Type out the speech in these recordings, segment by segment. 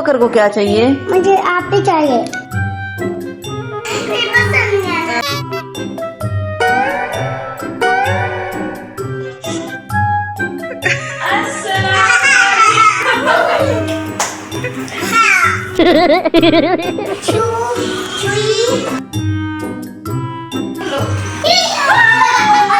बकर को क्या चाहिए? मुझे आप भी चाहिए।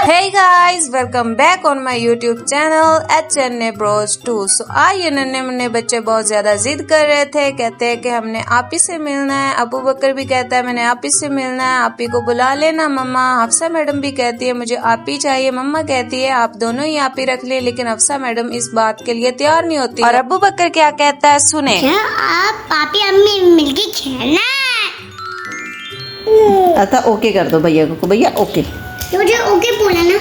Hey guys, welcome back on my YouTube channel HNA Bros 2। So आज ये नन्हे मुन्ने बच्चे बहुत ज्यादा जिद कर रहे थे, कहते हैं कि हमने आपी से मिलना है। अबू बकर भी कहता है मैंने आपी से मिलना है, आपी को बुला लेना मम्मा। हफ्सा मैडम भी कहती है मुझे आपी चाहिए, मम्मा कहती है आप दोनों ही आपी रख ले, लेकिन हफ्सा मैडम इस बात के लिए तैयार नहीं होती। और अबू बकर क्या कहता है सुने। क्या आप पापी अम्मी मिलके खेलना है? अच्छा ओके कर दो भैया को, भैया ओके। मुझे ओके बोला ना।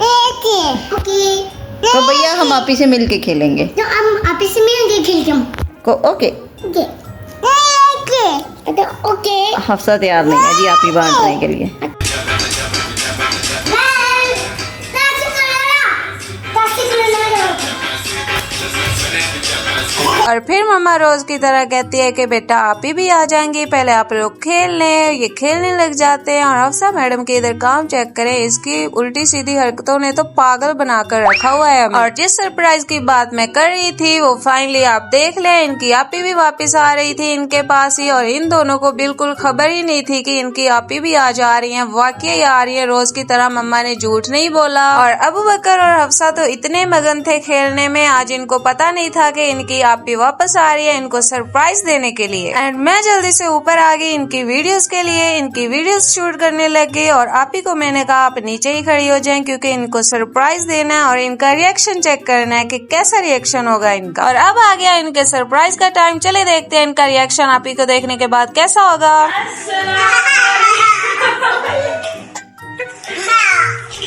ओके ओके तो भैया हम आपी से मिल के खेलेंगे। तो हम आपी से मिलके खेलते हैं। को ओके ओके ओके तो ओके। हफ्सा तैयार नहीं है जी आपी बांटने के लिए। और फिर मम्मा रोज की तरह कहती है कि बेटा आपी भी आ जाएंगी, पहले आप लोग खेल लें। ये खेलने लग जाते हैं और हफ्सा मैडम के इधर काम चेक करें, इसकी उल्टी सीधी हरकतों ने तो पागल बनाकर रखा हुआ है। और जिस सरप्राइज की बात मैं कर रही थी वो फाइनली आप देख लें, इनकी आपी भी वापस आ रही थी इनके पास ही। और इन दोनों को बिल्कुल खबर ही नहीं थी कि इनकी आपी भी आ जा रही है, वाकई आ रही है। रोज की तरह मम्मा ने झूठ नहीं बोला। और अबू बकर और हफ्सा तो इतने मगन थे खेलने में, आज इनको पता नहीं था कि इनकी आपी वापस आ रही है इनको सरप्राइज देने के लिए। एंड मैं जल्दी से ऊपर आ गई इनकी वीडियोस के लिए, इनकी वीडियोस शूट करने लग गई। और आपी को मैंने कहा आप नीचे ही खड़ी हो जाएं, क्योंकि इनको सरप्राइज देना है और इनका रिएक्शन चेक करना है कि कैसा रिएक्शन होगा इनका। और अब आ गया इनके सरप्राइज का टाइम, चले देखते हैं इनका रिएक्शन आपी को देखने के बाद कैसा होगा।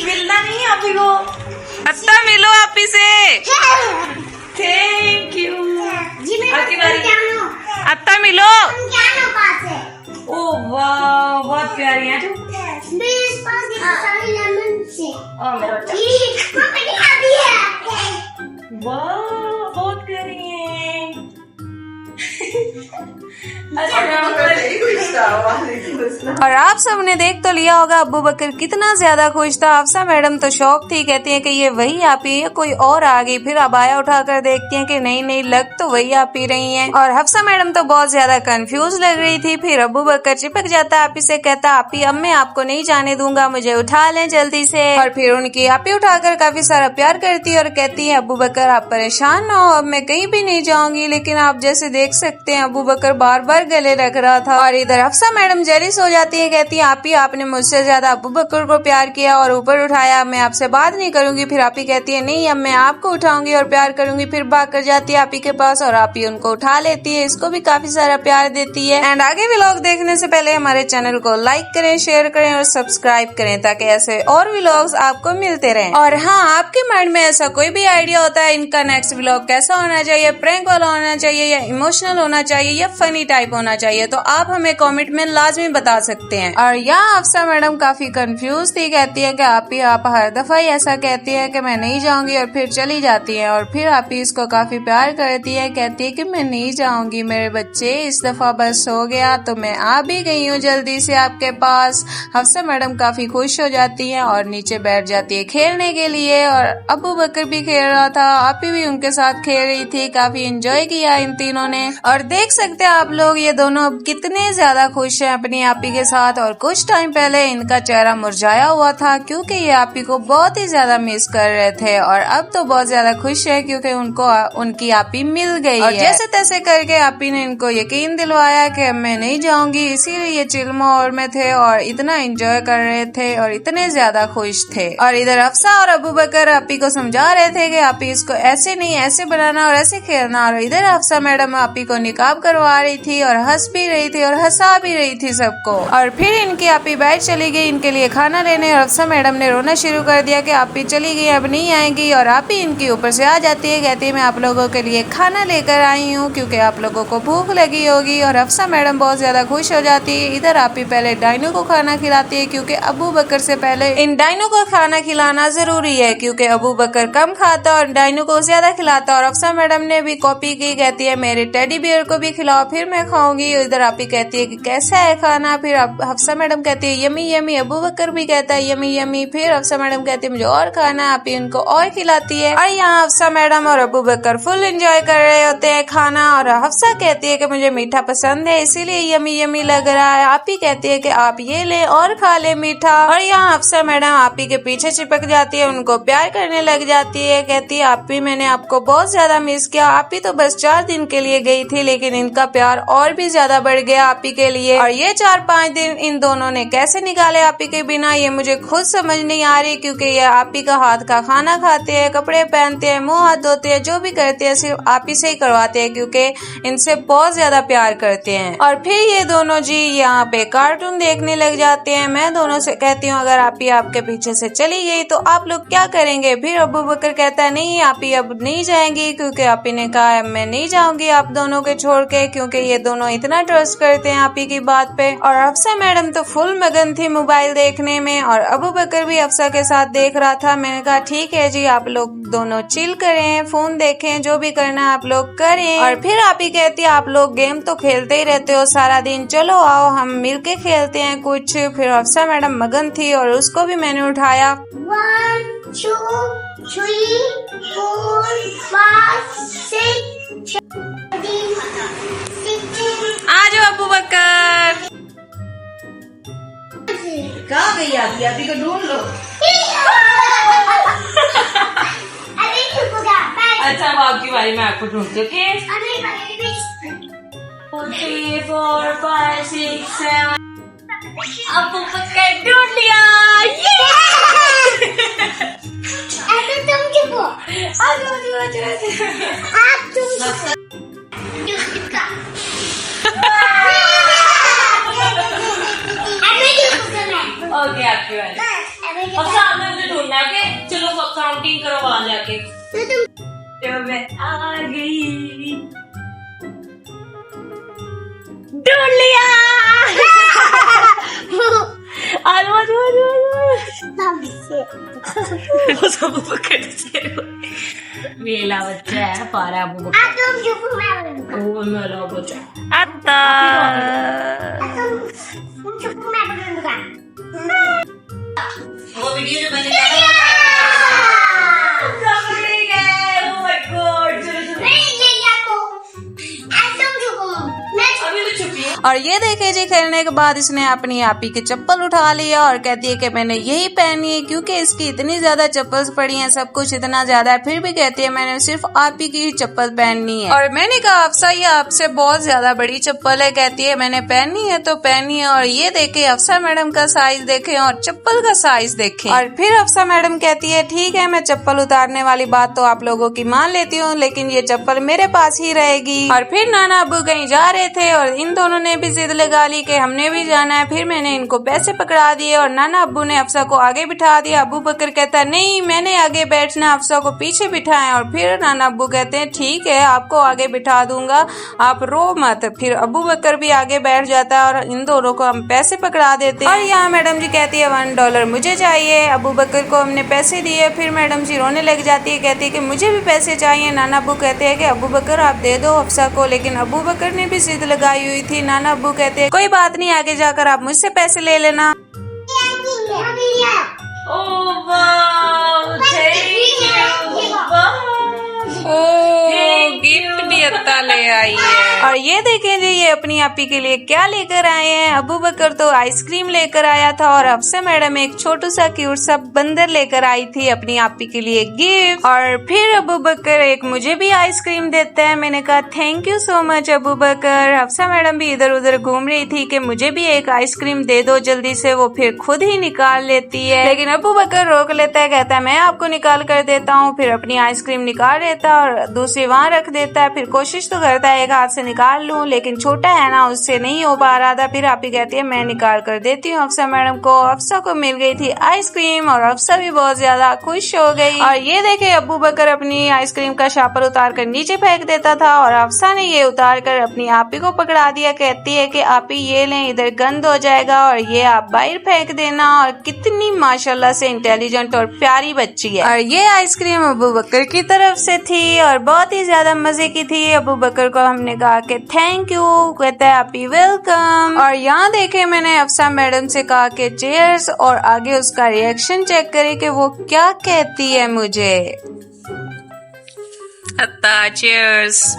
मिलना नहीं आपी को, अत्ता मिलो आपी से। Thank you. अत्ता मिलो। ओ वाह बहुत प्यारी है तू। वाह बहुत प्यारी है। और आप सबने देख तो लिया होगा अबू बकर कितना ज्यादा खुश था। हफ्सा मैडम तो शौक थी, कहती है कि ये वही आप ही है, कोई और आ गई। फिर अबाया उठाकर देखती हैं कि नहीं नहीं लग तो वही आप ही रही हैं। और हफ्सा मैडम तो बहुत ज्यादा कंफ्यूज लग रही थी। फिर अबू बकर चिपक जाता आप ही से, कहता आप ही अब मैं आपको नहीं जाने दूंगा, मुझे उठा लें जल्दी से। और फिर उनकी आप ही उठाकर काफी सारा प्यार करती है और कहती है अबू बकर आप परेशान ना हो, अब मैं कहीं भी नहीं जाऊंगी। लेकिन आप जैसे देख सकते हैं अबू बकर बार बार गले रख रहा था। और इधर हफ्सा मैडम जेलिस हो जाती है, कहती है आप ही आपने मुझसे ज्यादा अबू बकर को प्यार किया और ऊपर उठाया, मैं आपसे बात नहीं करूंगी। फिर आप ही कहती है नहीं अब मैं आपको उठाऊंगी और प्यार करूंगी। फिर भाग कर जाती है आप ही के पास और आप ही उनको उठा लेती है, इसको भी काफी सारा प्यार देती है। एंड आगे व्लॉग देखने से पहले हमारे चैनल को लाइक करें, शेयर करें और सब्सक्राइब करें, ताकि ऐसे और व्लॉग्स आपको मिलते रहें। और हाँ, आपके माइंड में ऐसा कोई भी आइडिया होता है इनका नेक्स्ट व्लॉग कैसा होना चाहिए, प्रैंक वाला होना चाहिए या इमोशनल होना चाहिए या फनी टाइप होना चाहिए, तो आप हमें कमेंट में लाजमी बता सकते हैं। और यहाँ हफ्सा मैडम काफी कंफ्यूज थी, कहती है कि आप हर दफा ही ऐसा कहती है कि मैं नहीं जाऊंगी और फिर चली जाती है। और फिर आप ही इसको काफी प्यार करती है, कहती है कि मैं नहीं जाऊंगी मेरे बच्चे, इस दफा बस हो गया, तो मैं आ भी गई हूँ जल्दी से आपके पास। हफ्सा मैडम काफी खुश हो जाती है और नीचे बैठ जाती है खेलने के लिए। और अबू बकर भी खेल रहा था, आप ही भी उनके साथ खेल रही थी, काफी एंजॉय किया इन तीनों ने। और देख सकते हैं आप लोग ये दोनों अब कितने ज्यादा खुश हैं अपनी आपी के साथ। और कुछ टाइम पहले इनका चेहरा मुरझाया हुआ था, क्योंकि ये आपी को बहुत ही ज्यादा मिस कर रहे थे। और अब तो बहुत ज्यादा खुश है क्योंकि उनको उनकी आपी मिल गई और जैसे तैसे करके आपी ने इनको यकीन दिलवाया कि मैं नहीं जाऊंगी, इसीलिए ये चिल माहौल में थे और इतना एंजॉय कर रहे थे और इतने ज्यादा खुश थे। और इधर हफ्सा और अबू बकर आपी को समझा रहे थे कि आपी इसको ऐसे नहीं ऐसे बनाना और ऐसे खेलना। और इधर हफ्सा मैडम आपी को निकाब करवा रही थी और हंस भी रही थी और हंसा भी रही थी सबको। और फिर इनकी आपी बैठ चली गई इनके लिए खाना लेने और हफ्सा मैडम ने रोना शुरू कर दिया कि आपी चली गई अब नहीं आएंगी। और आपी इनके ऊपर से आ जाती है, कहती है मैं आप लोगों के लिए खाना लेकर आई हूँ क्योंकि आप लोगों को भूख लगी होगी। और हफ्सा मैडम बहुत ज्यादा खुश हो जाती है। इधर आपी पहले डाइनो को खाना खिलाती है, क्योंकि अबू बकर से पहले इन डाइनो को खाना खिलाना जरूरी है, क्योंकि अबू बकर कम खाता और डाइनो को ज्यादा खिलाता। और हफ्सा मैडम ने भी कॉपी की, कहती है मेरे टेडी बियर बकर को भी खिलाओ फिर मैं खाऊंगी। इधर आपी कहती है कि कैसा है खाना, फिर हफ्सा मैडम कहती है यमी यमी, अबू बकर भी कहता है यमी यमी, फिर हफ्सा मैडम कहती है मुझे और खाना है, आपी उनको और खिलाती है। और यहाँ हफ्सा मैडम और अबू बकर फुल एंजॉय कर रहे होते हैं खाना। और हफ्सा कहती है कि मुझे मीठा पसंद है इसीलिए यमी यमी लग रहा है। आपी कहती है कि आप ये ले और खा ले मीठा। और यहाँ हफ्सा मैडम आपी के पीछे चिपक जाती है, उनको प्यार करने लग जाती है। कहती है आपी मैंने आपको बहुत ज्यादा मिस किया, आपी तो बस 4 दिन के लिए गई थी लेकिन इनका प्यार और भी ज्यादा बढ़ गया आपी के लिए। और ये 4-5 दिन इन दोनों ने कैसे निकाले आपी के बिना ये मुझे खुद समझ नहीं आ रही, क्योंकि ये आपी का हाथ का खाना खाते हैं, कपड़े पहनते हैं, मुंह हाथ धोते हैं, जो भी करते हैं सिर्फ आपी से ही करवाते हैं क्योंकि इनसे बहुत ज्यादा प्यार करते हैं। और फिर ये दोनों जी यहाँ पे कार्टून देखने लग जाते हैं। मैं दोनों से कहती हूँ अगर आपी आपके पीछे से चली गई तो आप लोग क्या करेंगे। फिर अबू बकर कहता है नहीं आपी अब नहीं जाएंगी, क्योंकि आपी ने कहा मैं नहीं जाऊंगी आप दोनों के छोड़ के, क्योंकि ये दोनों इतना ट्रस्ट करते हैं आपी की बात पे। और हफ्सा मैडम तो फुल मगन थी मोबाइल देखने में और अबू बकर भी हफ्सा के साथ देख रहा था। मैंने कहा ठीक है जी आप लोग दोनों चिल करें, फोन देखें, जो भी करना आप लोग करें। और फिर आपी कहती है आप लोग गेम तो खेलते ही रहते हो सारा दिन, चलो आओ हम मिलके खेलते हैं कुछ। फिर हफ्सा मैडम मगन थी और उसको भी मैंने उठाया। 1 2 3 4 5 6 7 आ जाओ अबू बकर। कहाँ गई आपी? आपी को ढूंढ लो। अरे रुकोगा बाय। अच्छा अब आपकी बारी में आपको ढूंढती हूँ। अरे 3 4 5 6 7 अबू बकर ढूंढ लिया। ऐसे तुम चुप हो। आप तुम ओके आपकी बारी। अब सामने मुझे ढूंढना है। ओके चलो काउंटिंग करो वहां जाके। तो मैं आ गई, ढूंढ लिया। अबू बकर वेला बच्चा है पारा अबू बकर। तुम चुप हो मैं ओ मेरा बच्चा तुम चुप हो मैं बोलूंगा। वो वीडियो जो मैंने डाला सब ले गए। ओह माय गॉड नहीं ले गया तो तुम चुप हो मैं अभी तो छुपी। और ये देखे जी खेलने के बाद इसने अपनी आपी की चप्पल उठा लिया और कहती है कि मैंने यही पहनी है क्योंकि इसकी इतनी ज्यादा चप्पल्स पड़ी हैं, सब कुछ इतना ज्यादा है, फिर भी कहती है मैंने सिर्फ आपी की ही चप्पल पहननी है। और मैंने कहा अफसा ये आपसे बहुत ज्यादा बड़ी चप्पल है। कहती है मैंने पहननी है तो पहनी है। और ये देखे अफसा मैडम का साइज देखे और चप्पल का साइज देखे। और फिर अफसा मैडम कहती है ठीक है मैं चप्पल उतारने वाली बात तो आप लोगों की मान लेती हूँ, लेकिन ये चप्पल मेरे पास ही रहेगी। और फिर नाना अब्बू कहीं जा रहे थे और इन दोनों ने भी जिद लगा ली कि हमने भी जाना है। फिर मैंने इनको पैसे पकड़ा दिए और नाना अब्बू ने अफसा को आगे बिठा दिया। अबू बकर कहता नहीं मैंने आगे बैठना, अफसा को पीछे बिठाएं। और फिर नाना अब्बू कहते हैं ठीक है आपको आगे बिठा दूंगा, आप रो मत। फिर अबू बकर भी आगे बैठ जाता है और इन दोनों को हम पैसे पकड़ा देते हैं। और यहाँ मैडम जी कहती है $1 मुझे चाहिए। अबू बकर को हमने पैसे दिए। फिर मैडम जी रोने लग जाती है, कहती है कि मुझे भी पैसे चाहिए। नाना अब्बू कहते हैं कि अबू बकर आप दे दो अफसा को, लेकिन अबू बकर ने भी जिद लगाई हुई थी। नाना अब्बू कहते हैं कोई बात नहीं आगे जाकर आप मुझसे पैसे ले लेना। गिफ्ट भी अत्ता ले आई है। और ये देखें जी ये अपनी आपी के लिए क्या लेकर आए हैं। अबू बकर तो आइसक्रीम लेकर आया था और अफसा मैडम एक छोटू सा क्यूट सा बंदर लेकर आई थी अपनी आपी के लिए गिफ्ट। और फिर अबू बकर एक मुझे भी आइसक्रीम देता है। मैंने कहा thank you so much Abu Bakar. Afsa madam भी इधर उधर घूम रही थी कि मुझे भी एक आइसक्रीम दे दो जल्दी से, वो फिर खुद ही निकाल लेती है, लेकिन अबू बकर रोक लेता है, कहता है मैं आपको निकाल कर देता हूँ। फिर अपनी आइसक्रीम निकाल लेता है और दूसरी वहाँ रख देता है। फिर कोशिश तो करता है एक हाथ से निकाल लूं, लेकिन छोटा है ना उससे नहीं हो पा रहा था। फिर आपी कहती है मैं निकाल कर देती हूँ अफसा मैडम को। अफसा को मिल गई थी आइसक्रीम और अफसा भी बहुत ज्यादा खुश हो गई। और ये देखे अबू बकर अपनी आइसक्रीम का शापर उतार कर नीचे फेंक देता था और अफसा ने ये उतार कर अपनी आपी को पकड़ा दिया। कहती है कि आपी ये लें इधर गंद हो जाएगा और ये आप बाहर फेंक देना। और कितनी माशाल्लाह से इंटेलिजेंट और प्यारी बच्ची है। और ये आइसक्रीम अबू बकर की तरफ से थी और बहुत ही ज्यादा मजे की थी। अबू बकर को हमने कहा कहा कि थैंक यू, कहता है हैप्पी वेलकम। और यहाँ देखे मैंने अफसा मैडम से कहा कि चीयर्स, और आगे उसका रिएक्शन चेक करे कि वो क्या कहती है मुझे। चीयर्स।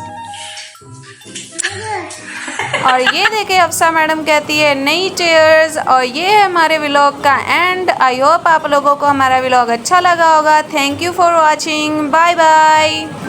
और ये देखे अफसा मैडम कहती है नई चीयर्स। और ये है हमारे व्लॉग का एंड। आई होप आप लोगों को हमारा व्लॉग अच्छा लगा होगा। Thank you for watching. Bye bye.